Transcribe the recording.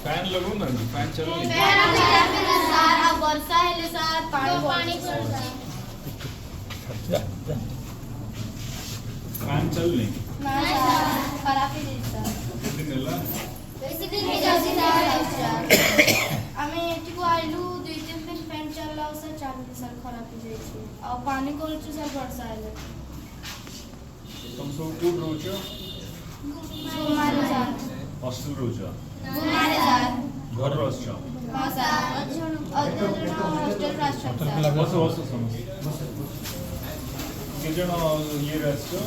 fan लगो ना fan चलो सर अब वर्षा है सर पानी फैन चल नहीं ना सर खराब है सर कितने नेला बेसी दिन नहीं जाती सर हमें एठी को आइलु 2-3 दिन फैन चलला सर चालू सर खराब हो जाई छै और पानी को सर वर्षा है तुम सब कोड रोचो हमारे साथ हॉस्टल रोचो हमारे साथ घर रोचो हां सर हॉस्टल राष्ट्र बस बस समझ के जण ये रहছো